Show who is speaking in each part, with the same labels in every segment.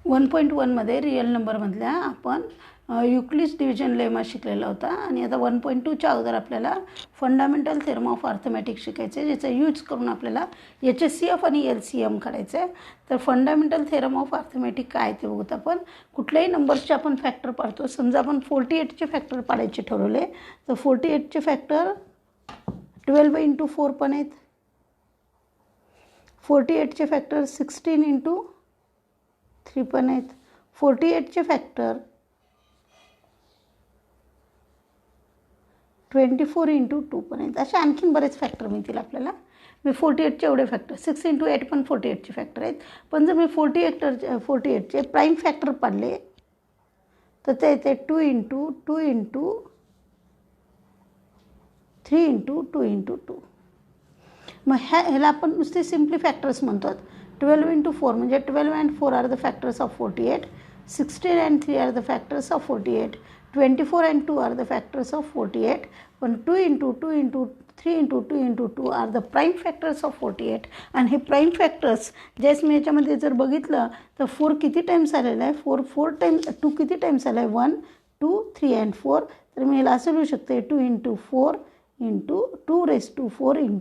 Speaker 1: 1.1 मध्ये रिअल नंबरमधल्या आपण युक्लिड्स division lemma शिकलेला होता आणि आता 1.2 च्या अगोदर आपल्याला फंडामेंटल थेरम ऑफ अर्थमॅटिक शिकायचे, ज्याचा यूज करून आपल्याला HCF आणि LCM काढायचं आहे. तर फंडामेंटल थेरम ऑफ अर्थमॅटिक काय ते बघूत. आपण कुठल्याही नंबर्सचे आपण फॅक्टर पाडतो. समजा आपण 48चे फॅक्टर पाडायचे ठरवले तर 48चे फॅक्टर 12 × 4 पण आहेत. 48चे फॅक्टर 16 × 3 पण आहेत. 48चे फॅक्टर 24 × 2 पण आहेत. असे आणखीन बरेच फॅक्टर मिळतील आपल्याला. मी 48चे एवढे फॅक्टर 6 × 8 पण 48चे फॅक्टर आहेत. पण जर मी 48चे प्राईम फॅक्टर पाडले तर ते येते 2 × 2 × 3 × 2 × 2. मग ह्याला आपण नुसते सिम्पली फॅक्टर्स म्हणतो. 12 × 4 म्हणजे 12 and 4 are the factors of 48. 16 and 3 are the factors of 48. 24 and 2 are the factors of 48. पण 2 × 2 × 3 × 2 × 2 are the prime factors of 48. आणि हे प्राईम फॅक्टर्स ज्यास मी याच्यामध्ये जर बघितलं तर 4 किती टाईम्स आलेला आहे. 4 टाईम्स 2 किती टाईम्स आला आहे. 1 2 3 and 4. तर मी याला असं लिहू शकते 2 × 4 × 2⁴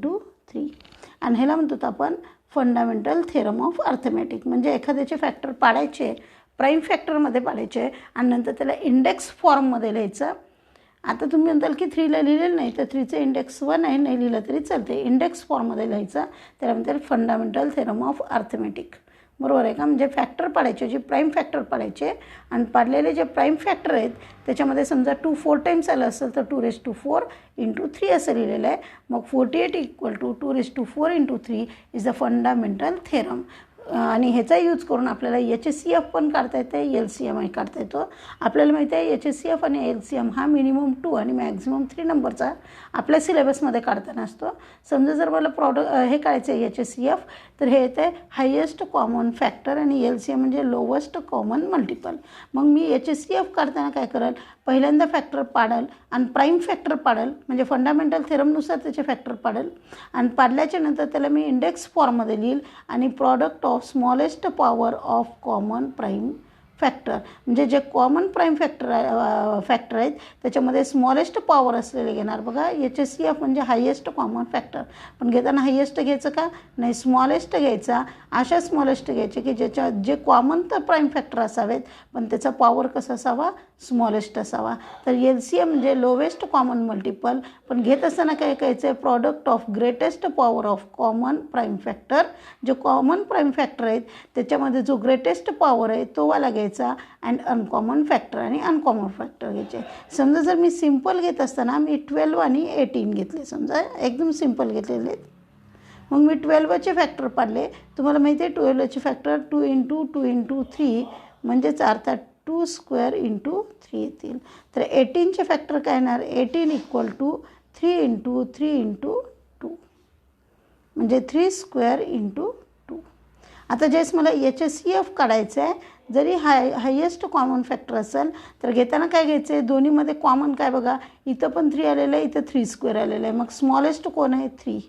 Speaker 1: × 3. आणि ह्याला म्हणतो आपण फंडामेंटल थेरम ऑफ अर्थमॅटिक. म्हणजे एखाद्याचे फॅक्टर पाडायचे, प्राईम फॅक्टरमध्ये पाडायचे आणि नंतर त्याला इंडेक्स फॉर्ममध्ये लिहायचं. आता तुम्ही म्हणताल की 3ला लिहिलेलं नाही तर 3चं इंडेक्स 1 आहे, नाही लिहिलं तरी चालते. इंडेक्स फॉर्ममध्ये लिहायचं. त्याला म्हणतात फंडामेंटल थेरम ऑफ अर्थमॅटिक. बरोबर आहे का. म्हणजे फॅक्टर पाडायचे, जे प्राईम फॅक्टर पाडायचे आणि पाडलेले जे प्राईम फॅक्टर आहेत त्याच्यामध्ये समजा 2 4 टाईम्स आलं असेल तर 2⁴ × 3 असं लिहिलेलं आहे. मग 48 = 2⁴ × 3 इज द फंडामेंटल थेरम. आणि ह्याचा यूज करून आपल्याला HCF पण काढता येते, LCM काढता येतो. आपल्याला माहिती आहे HCF आणि LCM हा मिनिमम 2 आणि मॅक्झिमम 3 नंबरचा आपल्या सिलेबसमध्ये काढताना असतो. समजा जर मला हे काढायचं आहे HCF तर हे येते हायेस्ट कॉमन फॅक्टर आणि LCM म्हणजे लोवेस्ट कॉमन मल्टिपल. मग मी HCF काढताना काय करेल, पहिल्यांदा फॅक्टर पाडल आणि प्राईम फॅक्टर पाडल, म्हणजे फंडामेंटल थेरमनुसार त्याचे फॅक्टर पाडल आणि पाडल्याच्या नंतर त्याला मी इंडेक्स फॉर्ममध्ये लिहिल आणि product of smallest power of common prime factor, म्हणजे जे कॉमन प्राईम फॅक्टर आहेत त्याच्यामध्ये स्मॉलेस्ट पॉवर असलेले घेणार. बघा HCF म्हणजे हायेस्ट कॉमन फॅक्टर, पण घेताना हायेस्ट घ्यायचं का नाही, स्मॉलेस्ट घ्यायचा. अशा स्मॉलेस्ट घ्यायचे की ज्याच्यात जे कॉमन तर प्राईम फॅक्टर असावेत पण त्याचा पॉवर कसा असावा, स्मॉलेस्ट असावा. तर LCM म्हणजे लोवेस्ट कॉमन मल्टिपल, पण घेत असताना काय करायचं आहे, product of greatest power of common prime factor. जे कॉमन प्राईम फॅक्टर आहेत त्याच्यामध्ये जो ग्रेटेस्ट पॉवर आहे तो वाला घ्यायचा अँड अनकॉमन फॅक्टर आणि अनकॉमन फॅक्टर घ्यायचे. समजा जर मी सिम्पल घेत असताना मी 12 आणि 18 घेतले, समजा एकदम सिम्पल घेतलेले आहेत. मग मी 12चे फॅक्टर पाडले. तुम्हाला माहिती आहे 12चे फॅक्टर 2 × 2 × 3 म्हणजेच अर्थात 2² × 3 येतील. तर 18चे फॅक्टर काय येणार, 18 = 3 × 3 × 2 म्हणजे 3² × 2. आता ज्यावेळेस मला HCF काढायचं आहे, जरी हायेस्ट कॉमन फॅक्टर असेल तर घेताना काय घ्यायचं आहे, दोन्हीमध्ये कॉमन काय बघा, इथं पण 3 आलेलं आहे, इथं 3² आलेलं आहे. मग स्मॉलेस्ट कोण आहे, 3.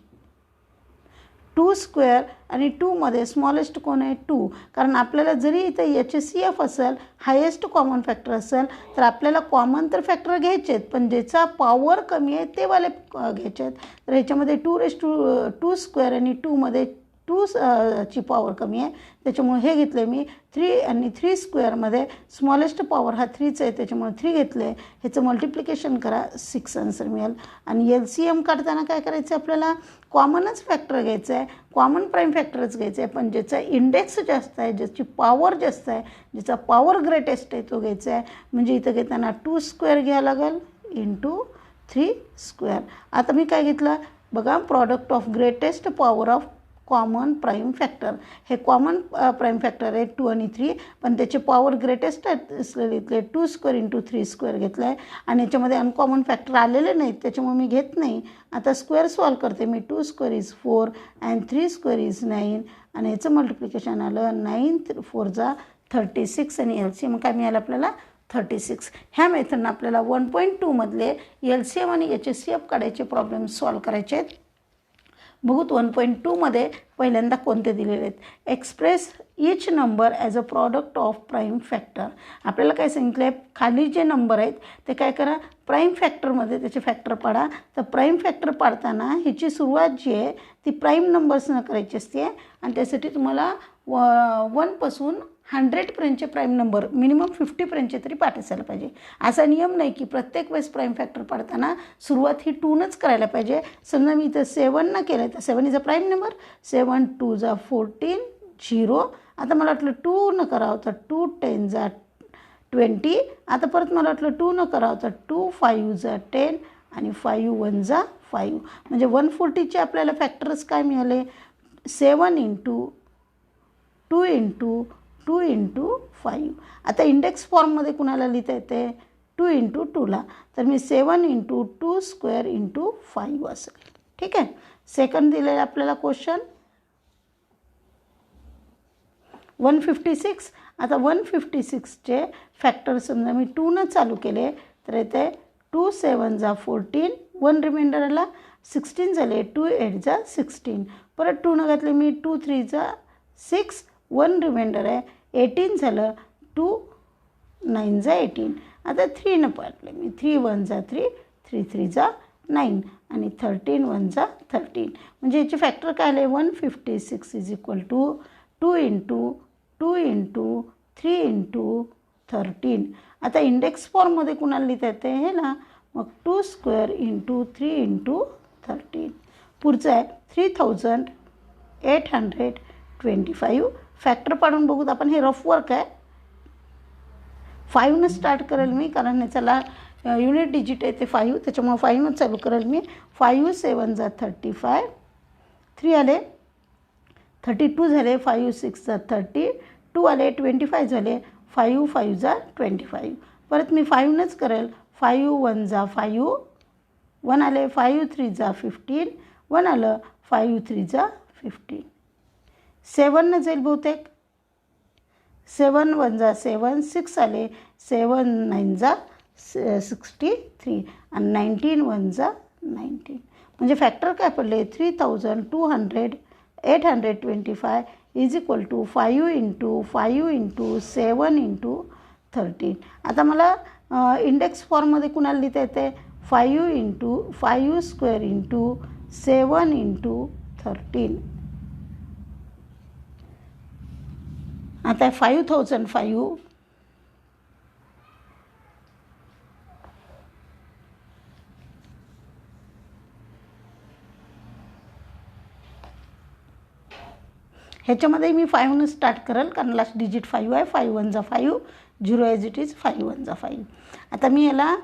Speaker 1: 2² आणि 2मध्ये स्मॉलेस्ट कोण आहे, 2. कारण आपल्याला जरी इथं HCF असेल, हायेस्ट कॉमन फॅक्टर असेल तर आपल्याला कॉमन तर फॅक्टर घ्यायचे आहेत पण ज्याचा पॉवर कमी आहे ते वाले घ्यायचे आहेत. तर ह्याच्यामध्ये 2² आणि 2मध्ये 2ची पॉवर कमी आहे त्याच्यामुळे हे घेतले मी 3 आणि 3² स्मॉलेस्ट पॉवर हा 3च आहे त्याच्यामुळे 3 घेतले. ह्याचं मल्टिप्लिकेशन करा, 6 आन्सर मिळेल. आणि LCM काढताना काय करायचं आहे, आपल्याला कॉमनच फॅक्टर घ्यायचं आहे, कॉमन प्राईम फॅक्टरच घ्यायचं आहे, पण ज्याचा इंडेक्स जास्त आहे, ज्याची पॉवर जास्त आहे, ज्याचा पॉवर ग्रेटेस्ट आहे तो घ्यायचा आहे. म्हणजे इथं घेताना 2² घ्यावं लागेल × 3². आता मी काय घेतलं बघा, product of greatest power of common prime factor. हे कॉमन प्राईम फॅक्टर आहे 2 आणि 3, पण त्याचे पॉवर ग्रेटेस्ट असलेले इथले 2² × 3² घेतलं आहे. आणि याच्यामध्ये अनकॉमन फॅक्टर आलेले नाहीत त्याच्यामुळे मी घेत नाही. आता स्क्वेअर सॉल्व करते मी. 2² = 4 अँड 3² = 9 आणि याचं मल्टिप्लिकेशन आलं 9 × 4 = 36 आणि LCM काय मिळालं आपल्याला, 36. ह्या मेथडनं आपल्याला 1.2 मधले LCM आणि HCF काढायचे प्रॉब्लेम सॉल्व करायचे आहेत. बघूत 1.2मध्ये पहिल्यांदा कोणते दिलेले आहेत. Express each number as a product of prime factor. आपल्याला काय सांगितलं आहे, खाली जे नंबर आहेत ते काय करा, प्राईम फॅक्टरमध्ये त्याचे फॅक्टर पाडा. तर प्राईम फॅक्टर पाडताना ह्याची सुरुवात जी आहे ती प्राईम नंबर्सनं करायची असते आणि त्यासाठी तुम्हाला 1पासून 100पर्यंतचे प्राईम नंबर मिनिमम 50पर्यंतचे तरी पाठ असायला पाहिजे. असा नियम नाही की प्रत्येक वेळेस प्राईम फॅक्टर पाडताना सुरुवात ही 2नंच करायला पाहिजे. समजा मी इथं 7 केलं तर 7 इज अ प्राईम नंबर. 7 2 जा 14 0. आता मला वाटलं 2 न करावं तर 2 10 जा 20. आता परत मला वाटलं 2 न करावं तर 2 5 जा 10 आणि 5 1 जा 5. म्हणजे 140चे आपल्याला फॅक्टर्स काय मिळाले, 7 इंटू 2 इंटू 2 इंटू 5. आता इंडेक्स फॉर्ममध्ये कुणाला लिहिता येते, 2 इंटू 2ला. तर मी 7 इंटू 2 स्क्वेअर इंटू 5 असेल. ठीक आहे. सेकंड दिलेलं आपल्याला क्वेश्चन 156. आता 156चे फॅक्टर समजा मी 2न चालू केले तर येते 2 7 जा 14. 1 रिमाइंडर आला, 16 झाले. 2 8 जा 16. परत 2 न घातले मी, 2 3 जा 6. 1 रिमाइंडर आहे, 18 झालं. 2 9 जा 18. आता 3 न पाडले मी, 3 1 जा 3, 3 3 जा 9 आणि 13 1 जा 13. म्हणजे याचे फॅक्टर काय आले, 156 is equal to 2 into 2 into 3 into 13. आता इंडेक्स फॉर्ममध्ये कुणाला लिहिता येते हे ना, मग 2 स्क्वेअर इंटू 3 इंटू 13. पुढचं आहे 3825. फॅक्टर पाडून बघूत आपण. हे रफ वर्क आहे. 5न स्टार्ट करेल मी, कारण ह्याच्याला युनिट डिजिट आहे ते 5, त्याच्यामुळे 5नच चालू करेल मी. 5 7 जा 35. 3 आले, 32 झाले. 5 6 जा 30. 2 आले, 25 झाले. 5 5 जा 25. परत मी 5नच करेल. 5 1 जा 5. 1 आले, 5 3 जा 15. 1 आलं, 5 3 जा 15. 7 जाईल बहुतेक. 7 1 जा 7. 6 आले, 7 9 जा 63 आणि 19 1 जा 19. म्हणजे फॅक्टर काय पडले, 3225 is equal to 5 into 5 into 7 into 13. आता मला इंडेक्स फॉर्ममध्ये कुणाला लिहिता येते, 5 इंटू 5 स्क्वेअर इंटू 7 इंटू 13. आता 5005 ह्याच्यामध्ये मी 5न स्टार्ट करेल, कारण लास्ट डिजिट 5 आहे. 5 1 जा 5. 0 ॲज इट इज. 5 1 जा 5. आता मी याला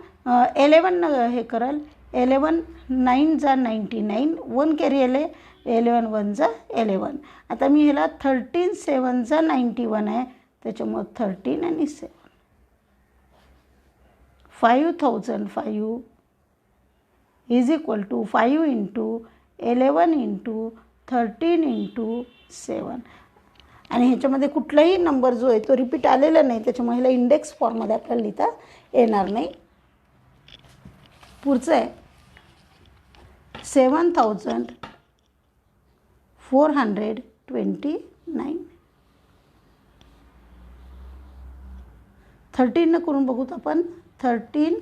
Speaker 1: 11 हे करेल. 11 9 जा 99. 1 कॅरी आले. 11 1 जा 11. आता मी ह्याला 13 7 जा 91 आहे, त्याच्यामुळं 13 आणि 7. 5005 is equal to 5 into 11 into 13 into 7. आणि ह्याच्यामध्ये कुठलाही नंबर जो आहे तो रिपीट आलेला नाही, त्याच्यामुळे ह्याला इंडेक्स फॉर्ममध्ये आपल्याला लिहिता येणार नाही. पुढचं आहे 7429. 13 करून बघूत आपण. 13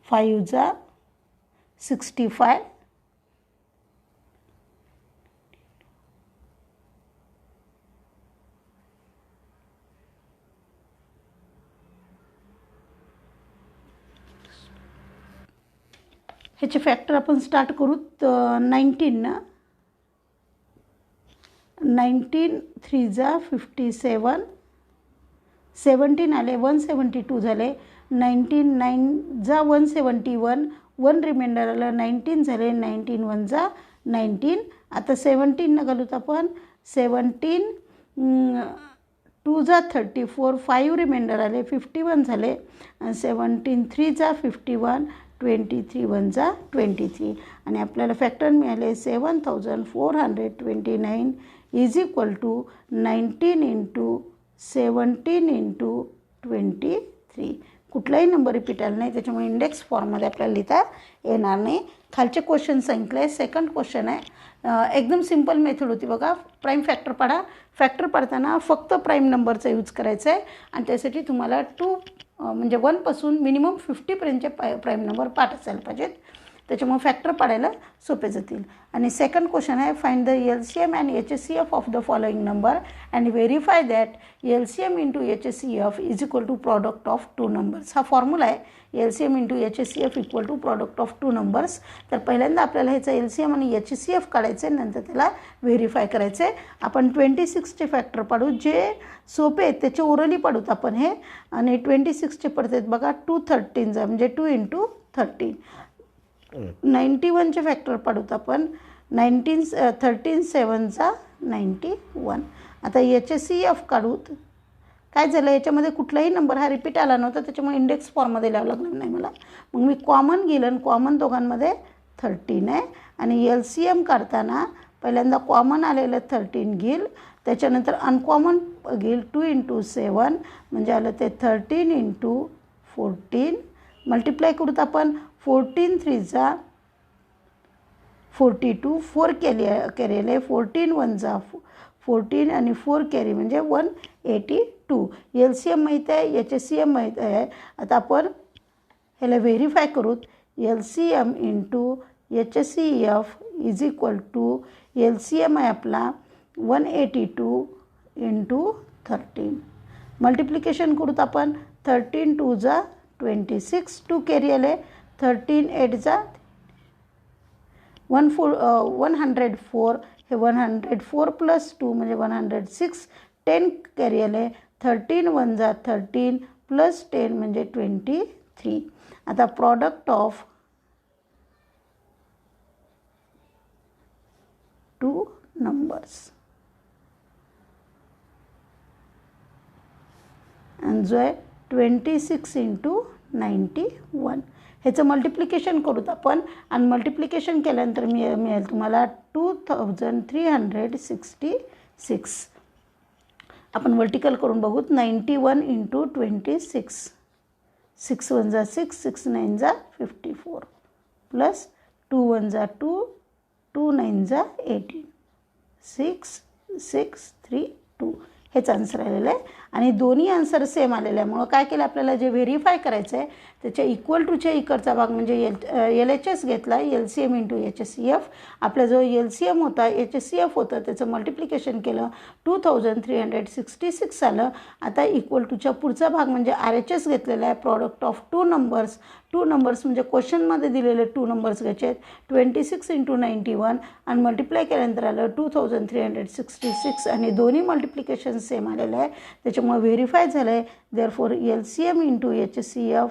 Speaker 1: 5 जा 65. ह्याचे फॅक्टर आपण स्टार्ट करू. 19 19 3 जा 57. 17 आले, 172 झाले. 19 9 जा 171. 1 रिमाइंडर आलं, 19 झाले. 19 1 जा 19. आता 17 न घालूत आपण. 17 2 जा 34. 5 रिमाइंडर आले, 51 झाले. 17 3 जा 51. 23 1 जा 23. आणि आपल्याला फॅक्टर मिळाले 7429 is equal to 19 into 17 into 23. कुठलाही नंबर रिपीट आला नाही, त्याच्यामुळे इंडेक्स फॉर्ममध्ये आपल्याला लिहिता येणार नाही. खालचे क्वेश्चन सांगितले आहे. सेकंड क्वेश्चन आहे, एकदम सिंपल मेथड होती बघा. प्राईम फॅक्टर पाडा. फॅक्टर पाडताना फक्त प्राईम नंबरचा यूज करायचा आहे आणि त्यासाठी तुम्हाला 2 म्हणजे 1 पासून मिनिमम 50पर्यंतचे प्राईम नंबर पाठ असायला पाहिजेत, त्याच्यामुळे फॅक्टर पाडायला सोपे जातील. आणि सेकंड क्वेश्चन आहे, find the LCM and HCF of the following number and verify that LCM into HCF is equal to product of 2 numbers. हा फॉर्म्युला आहे, LCM into HCF equal to product of 2 numbers. तर पहिल्यांदा आपल्याला ह्याचा LCM आणि HCF काढायचं आहे, नंतर त्याला व्हेरीफाय करायचं आहे. आपण 26चे फॅक्टर पाडू, जे सोपे आहेत त्याचे ओरली पाडूत आपण हे. आणि 26चे पडतात बघा 213 म्हणजे 2 इंटू 13. 91चे फॅक्टर पाडूत आपण, 13 7 91. आता HCF काढूत. काय झालं, याच्यामध्ये कुठलाही नंबर हा रिपीट आला नव्हता, त्याच्यामुळे इंडेक्स फॉर्ममध्ये लिहावं लागणार नाही मला. मग मी कॉमन घेईल, कॉमन दोघांमध्ये 13 आहे. आणि LCM काढताना पहिल्यांदा कॉमन आलेलं 13 घेईल, त्याच्यानंतर अनकॉमन घेईल 2 इंटू 7 म्हणजे आलं ते 13 इंटू 14. मल्टिप्लाय करूत आपण, 14 3 42, 4 केलेले, 14 1 14 आणि 4 कॅरी म्हणजे 182. LCM माहीत आहे, HCM माहीत आहे. आता आपण ह्याला व्हेरीफाय करूत. LCM into HCF is equal to, LCM आहे आपला 182 इंटू 13. मल्टिप्लिकेशन करूत आपण, 13 2 26, 2 कॅरी आले, 13 8 104. हे 104 प्लस 2 म्हणजे 106. 10 कॅरी आले, 13 1 13 प्लस 10 म्हणजे 23. आता प्रॉडक्ट ऑफ 2 नंबर्स आणि जो आहे 26 इंटू 91. ह्याचं मल्टिप्लिकेशन करूत आपण आणि मल्टिप्लिकेशन केल्यानंतर मिळेल तुम्हाला 2366. आपण वर्टिकल करून बघूत. 91 इंटू 26, 6 1 6, 6 9 54 प्लस 2 1 2, 2 9 18, 6 6 3 2. हेच आन्सर आलेलं आहे. आणि दोन्ही आन्सर सेम आलेलं आहे, म्हणून काय केलं आपल्याला जे व्हेरीफाय करायचं आहे त्याच्या इक्वल टूच्या इकडचा भाग म्हणजे LHS घेतला, LCM इंटू HCF. आपला जो LCM होता, HCF होतं, त्याचं मल्टिप्लिकेशन केलं, 2366 आलं. आता इक्वल टूच्या पुढचा भाग म्हणजे RHS घेतलेला आहे, प्रॉडक्ट ऑफ 2 नंबर्स. 2 नंबर्स म्हणजे क्वेश्चनमध्ये दिलेले 2 नंबर्स घ्यायचे आहेत, 26 इंटू 91 आणि मल्टिप्लाय केल्यानंतर आलं 2366. आणि दोन्ही मल्टिप्लिकेशन सेम आलेलं आहे, त्याच्यामुळे व्हेरीफाय झालं आहे. Therefore LCM into HCF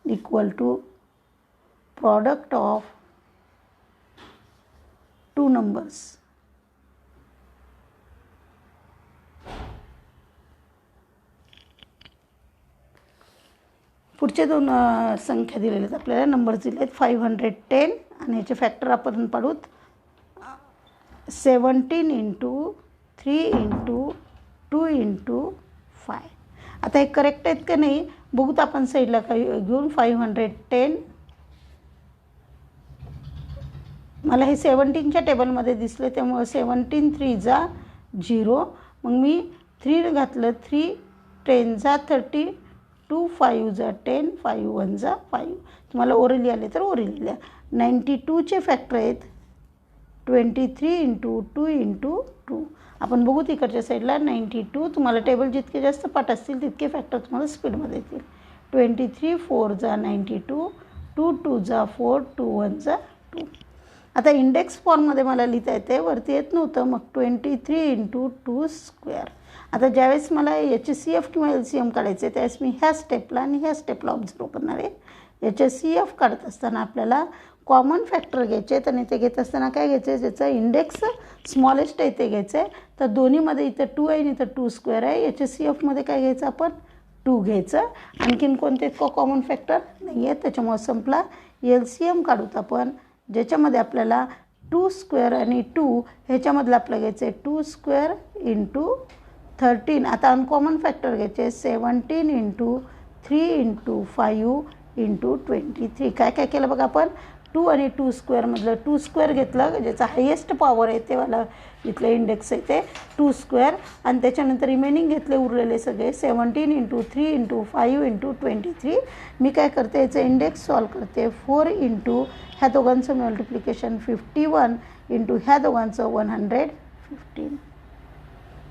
Speaker 1: equal to product of 2 numbers. पुढचे 2 संख्या दिलेल्या आहेत आपल्याला, नंबर्स दिले आहेत 510 आणि ह्याचे फॅक्टर आपण पाडूत. 17 इंटू 3 इंटू 2 इंटू 5. आता हे करेक्ट आहेत का नाही बघूत आपण साईडला घेऊन. 510 मला हे 17च्या टेबलमध्ये दिसले, त्यामुळे 17 3 0. मग मी 3 घातलं, 3 10 30, 2 5 10, 5 1 5. तुम्हाला ओरली आले तर ओरली लिहा. 92चे फॅक्टर आहेत 23 इंटू 2 इंटू 2. आपण बघू तिकडच्या साईडला 92. तुम्हाला टेबल जितके जास्त पाठ असतील तितके फॅक्टर तुम्हाला स्पीडमध्ये येतील. 23 4 92, 2 2 4, 2 1 2. आता इंडेक्स फॉर्ममध्ये मला लिहिता येते, वरती येत नव्हतं. मग 23 इंटू 2 स्क्वेअर. आता ज्यावेळेस मला HCF किंवा LCM काढायचे त्यावेळेस मी ह्या स्टेपला आणि ह्या स्टेपला ऑब्झर्व करणार आहे. HCF काढत असताना आपल्याला कॉमन फॅक्टर घ्यायचे आहेत आणि ते घेत असताना काय घ्यायचं आहे, ज्याचा इंडेक्स स्मॉलेस्ट आहे ते घ्यायचं आहे. तर दोन्हीमध्ये इथं 2 आहे आणि इथं 2 स्क्वेअर आहे. HCFमध्ये काय घ्यायचं आपण 2 घ्यायचं. आणखीन कोणते कॉमन फॅक्टर नाही आहे, त्याच्यामुळे संपला. LCM काढूत आपण, ज्याच्यामध्ये आपल्याला 2 स्क्वेअर आणि 2 ह्याच्यामधलं आपलं घ्यायचं आहे 2 स्क्वेअर इंटू 13. आता अनकॉमन फॅक्टर घ्यायचे 17 इंटू 3 इंटू 5 इंटू 23. काय काय केलं बघा आपण 2 आणि 2 स्क्वेअरमधलं 2 स्क्वेअर घेतलं ज्याचा हायेस्ट पॉवर आहे ते वाला इथलं इंडेक्स आहे ते 2 स्क्वेअर आणि त्याच्यानंतर रिमेनिंग घेतले उरलेले सगळे 17 इंटू 3 इंटू 5 इंटू 23. मी काय करते याचं इंडेक्स सॉल्व करते 4 इंटू ह्या दोघांचं मल्टिप्लिकेशन 51 इंटू ह्या दोघांचं 115.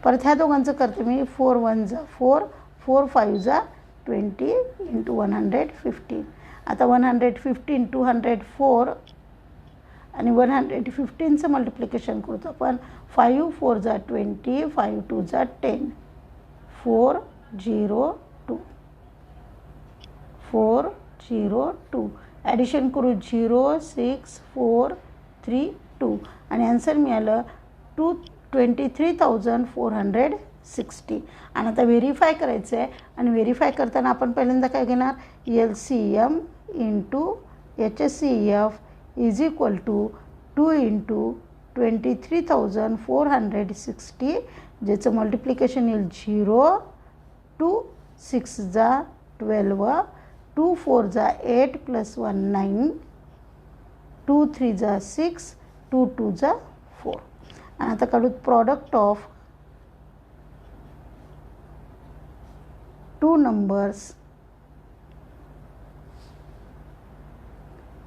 Speaker 1: परत ह्या दोघांचं करते मी 4 1 जा 4 4 5 जा 20 इंटू 115. आता 115 204 आणि 115चं मल्टिप्लिकेशन करतो आपण 5 4 जा 20 5 2 जा 10 402 402 ॲडिशन करू 0 6 4 3 2 आणि आन्सर मिळालं 23,460. आणि आता व्हेरीफाय करायचं आहे आणि व्हेरीफाय करताना आपण पहिल्यांदा काय घेणार LCM into HCF is equal to 2 into 23,460 ज्याचं मल्टिप्लिकेशन येईल 0 2 6 जा 12 2 4 जा 8 प्लस 1 9 2 3 जा 6 2 2 जा 4. आणि आता काढू product of 2 numbers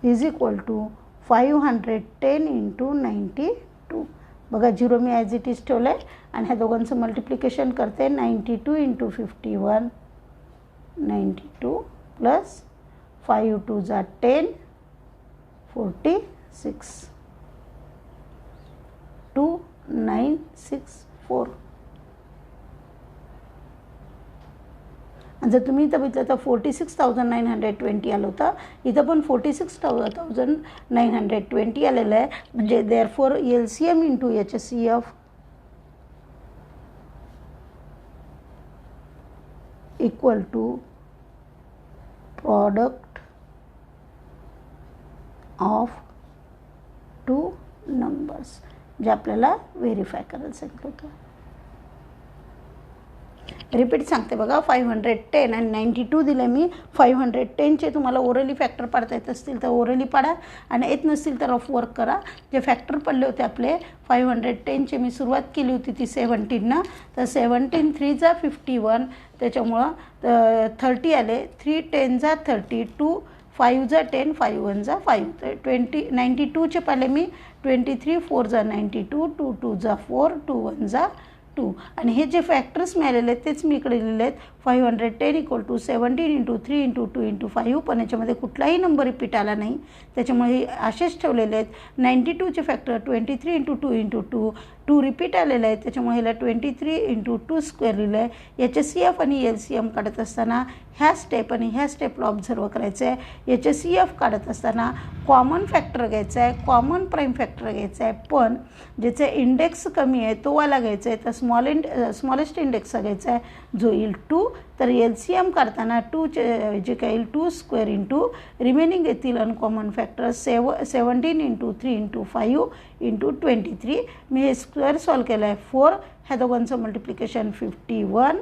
Speaker 1: is equal to 510 into 92. बघा 0 मी ॲज इट इज ठेवलं आहे आणि ह्या दोघांचं मल्टिप्लिकेशन करते 92 इंटू 51 92 प्लस 5 2 जा 10 46 2964. जर तुम्ही इथं बघितलं तर 46,920 आलं होतं. इथं पण 46,920 आलेलं आहे. म्हणजे therefore LCM into HCF equal to product of 2 numbers जे आपल्याला व्हेरीफाय करायला सांगितलं होतं. रिपीट सांगते बघा 510 आणि 92 दिले मी. 510चे तुम्हाला ओरली फॅक्टर पाडता येत असतील तर ओरली पाडा आणि येत नसतील तर रफ वर्क करा. जे फॅक्टर पडले होते आपले 510चे मी सुरुवात केली होती ती 17 तर 17 3 जा 51 त्याच्यामुळं 30 आले 3 10 जा 30 2 5 जा 10 5 1 जा 5 तर 92चे पाहिले मी 23 4 जा 92 2 2 जा 4 2 1 जा 2 आणि हे जे फॅक्टर्स मिळालेले आहेत तेच मी इकडे लिहिले आहेत 510 equal to 17 into 3 into 2 into 5 पण याच्यामध्ये कुठलाही नंबर रिपीट आला नाही त्याच्यामुळे हे असेच ठेवलेले आहेत. 92चे फॅक्टर 23 इंटू 2 इंटू 2 रिपीट आलेले आहेत त्याच्यामुळे ह्याला 23 इंटू 2 स्क्वेअर लिहिलं आहे. HCF आणि LCM काढत असताना ह्या स्टेप आणि ह्या स्टेपला ऑब्झर्व करायचं आहे. HCF काढत असताना कॉमन फॅक्टर घ्यायचा आहे कॉमन प्राईम फॅक्टर घ्यायचा आहे पण ज्याचे इंडेक्स कमी आहे तो वाला घ्यायचा आहे तर स्मॉलेस्ट इंडेक्सचा घ्यायचा आहे जो येईल 2. तर LCM काढताना 2चे जे काही येईल 2 स्क्वेअर इंटू रिमेनिंग येतील uncommon factor 17 into 3 into 5 into 23. मी हे स्क्वेअर सॉल्व केलं आहे 4 ह्या दोघांचं मल्टिप्लिकेशन 51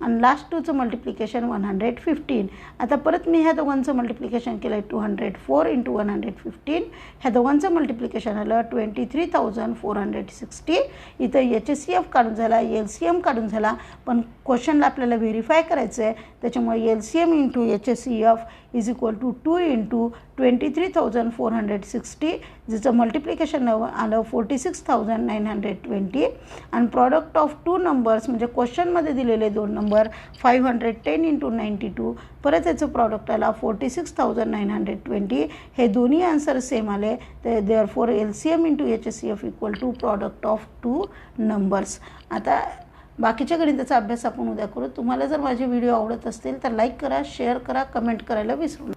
Speaker 1: आणि लास्ट 2चं मल्टिप्लिकेशन 115. आता परत मी ह्या दोघांचं मल्टिप्लिकेशन केलं आहे 204 इंटू 115 ह्या दोघांचं मल्टिप्लिकेशन आलं 23,460. इथं HCF काढून झाला LCM काढून झाला पण क्वेश्चनला आपल्याला व्हेरीफाय करायचं आहे त्याच्यामुळे LCM into HCF is equal to 2 into 23,460 जिचं मल्टिप्लिकेशन आलं 46,920 आणि प्रॉडक्ट ऑफ 2 numbers म्हणजे क्वेश्चनमध्ये दिलेले 2 नंबर 510 इंटू 92 परत याचं प्रॉडक्ट आला 46,920. हे दोन्ही आन्सर सेम आले तर therefore LCM into HCF equal to product of 2 numbers. आता बाकीच्या गणिताचा अभ्यास आपण उद्या करू. तुम्हाला जर माझे व्हिडिओ आवडत असतील तर लाईक करा शेअर करा कमेंट करायला विसरू नका.